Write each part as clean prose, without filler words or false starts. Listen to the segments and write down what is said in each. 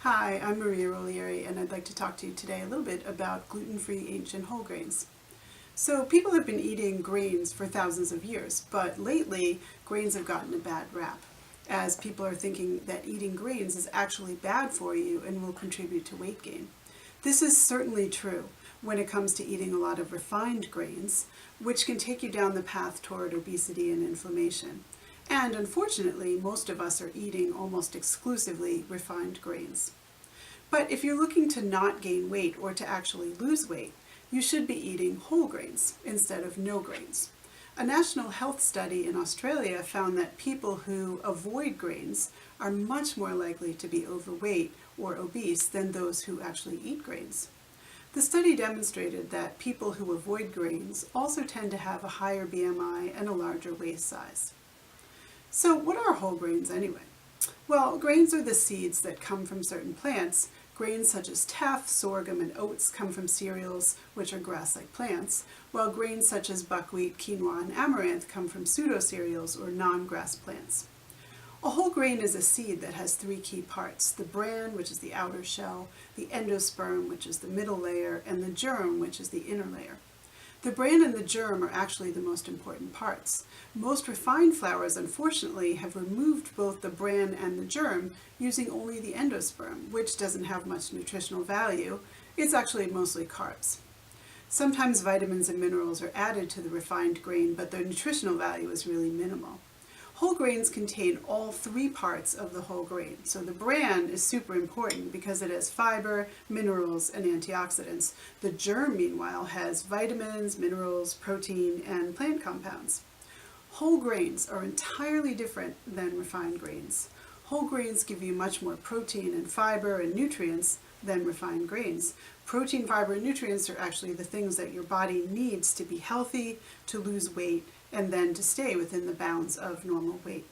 Hi, I'm Maria Rolieri, and I'd like to talk to you today a little bit about gluten-free ancient whole grains. So people have been eating grains for thousands of years, but lately grains have gotten a bad rap, as people are thinking that eating grains is actually bad for you and will contribute to weight gain. This is certainly true when it comes to eating a lot of refined grains, which can take you down the path toward obesity and inflammation. And unfortunately, most of us are eating almost exclusively refined grains. But if you're looking to not gain weight or to actually lose weight, you should be eating whole grains instead of no grains. A national health study in Australia found that people who avoid grains are much more likely to be overweight or obese than those who actually eat grains. The study demonstrated that people who avoid grains also tend to have a higher BMI and a larger waist size. So what are whole grains anyway? Well, grains are the seeds that come from certain plants. Grains such as teff, sorghum, and oats come from cereals, which are grass-like plants, while grains such as buckwheat, quinoa, and amaranth come from pseudo-cereals or non-grass plants. A whole grain is a seed that has three key parts: the bran, which is the outer shell, the endosperm, which is the middle layer, and the germ, which is the inner layer. The bran and the germ are actually the most important parts. Most refined flours, unfortunately, have removed both the bran and the germ using only the endosperm, which doesn't have much nutritional value. It's actually mostly carbs. Sometimes vitamins and minerals are added to the refined grain, but their nutritional value is really minimal. Whole grains contain all three parts of the whole grain. So the bran is super important because it has fiber, minerals, and antioxidants. The germ, meanwhile, has vitamins, minerals, protein, and plant compounds. Whole grains are entirely different than refined grains. Whole grains give you much more protein and fiber and nutrients than refined grains. Protein, fiber, and nutrients are actually the things that your body needs to be healthy, to lose weight, and then to stay within the bounds of normal weight.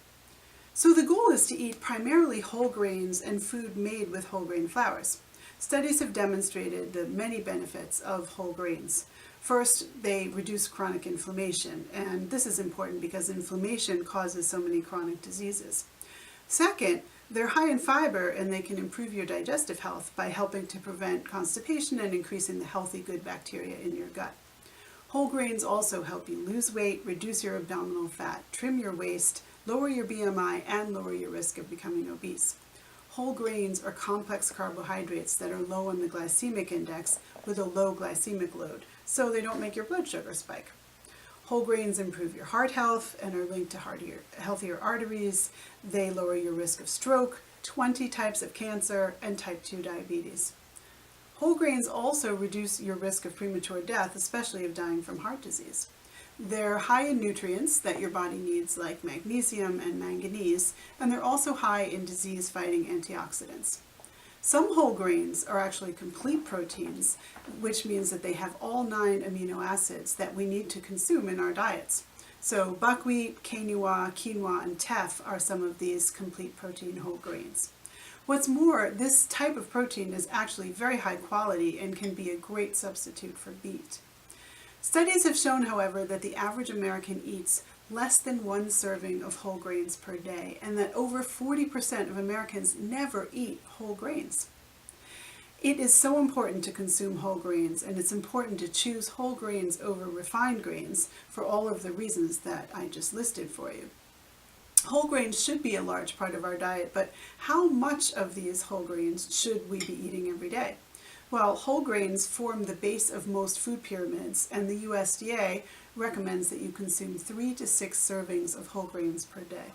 So the goal is to eat primarily whole grains and food made with whole grain flours. Studies have demonstrated the many benefits of whole grains. First, they reduce chronic inflammation, and this is important because inflammation causes so many chronic diseases. Second, they're high in fiber and they can improve your digestive health by helping to prevent constipation and increasing the healthy good bacteria in your gut. Whole grains also help you lose weight, reduce your abdominal fat, trim your waist, lower your BMI, and lower your risk of becoming obese. Whole grains are complex carbohydrates that are low on the glycemic index with a low glycemic load, so they don't make your blood sugar spike. Whole grains improve your heart health and are linked to healthier arteries. They lower your risk of stroke, 20 types of cancer, and type 2 diabetes. Whole grains also reduce your risk of premature death, especially of dying from heart disease. They're high in nutrients that your body needs, like magnesium and manganese, and they're also high in disease-fighting antioxidants. Some whole grains are actually complete proteins, which means that they have all 9 amino acids that we need to consume in our diets. So buckwheat, quinoa, and teff are some of these complete protein whole grains. What's more, this type of protein is actually very high quality and can be a great substitute for beet. Studies have shown, however, that the average American eats less than 1 serving of whole grains per day, and that over 40% of Americans never eat whole grains. It is so important to consume whole grains, and it's important to choose whole grains over refined grains for all of the reasons that I just listed for you. Whole grains should be a large part of our diet, but how much of these whole grains should we be eating every day? Well, whole grains form the base of most food pyramids, and the USDA recommends that you consume 3 to 6 servings of whole grains per day.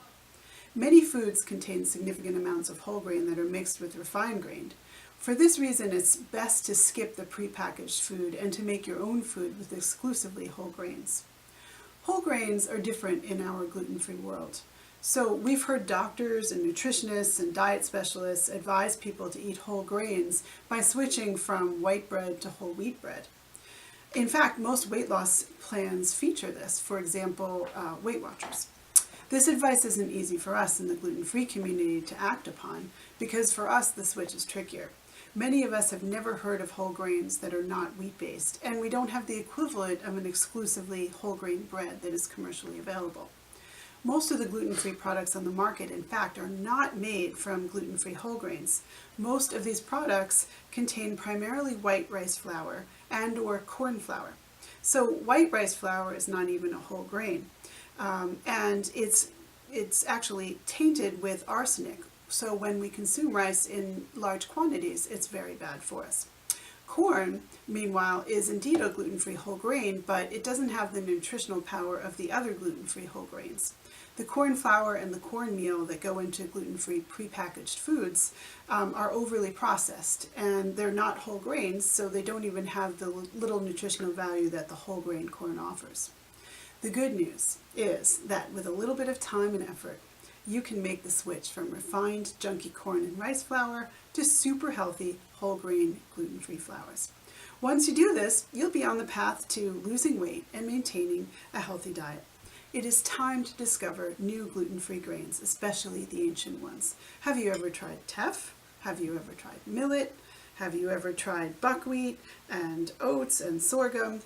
Many foods contain significant amounts of whole grain that are mixed with refined grain. For this reason, it's best to skip the prepackaged food and to make your own food with exclusively whole grains. Whole grains are different in our gluten-free world. So we've heard doctors and nutritionists and diet specialists advise people to eat whole grains by switching from white bread to whole wheat bread. In fact, most weight loss plans feature this, for example, Weight Watchers. This advice isn't easy for us in the gluten-free community to act upon because for us the switch is trickier. Many of us have never heard of whole grains that are not wheat-based, and we don't have the equivalent of an exclusively whole grain bread that is commercially available. Most of the gluten-free products on the market, in fact, are not made from gluten-free whole grains. Most of these products contain primarily white rice flour and or corn flour. So white rice flour is not even a whole grain, and it's actually tainted with arsenic. So when we consume rice in large quantities, it's very bad for us. Corn, meanwhile, is indeed a gluten-free whole grain, but it doesn't have the nutritional power of the other gluten-free whole grains. The corn flour and the cornmeal that go into gluten-free prepackaged foods are overly processed, and they're not whole grains, so they don't even have the little nutritional value that the whole grain corn offers. The good news is that with a little bit of time and effort, you can make the switch from refined, junky corn and rice flour to super healthy, whole grain, gluten-free flours. Once you do this, you'll be on the path to losing weight and maintaining a healthy diet. It is time to discover new gluten-free grains, especially the ancient ones. Have you ever tried teff? Have you ever tried millet? Have you ever tried buckwheat and oats and sorghum?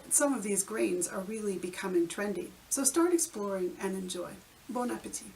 Some of these grains are really becoming trendy. So start exploring and enjoy. Bon appétit.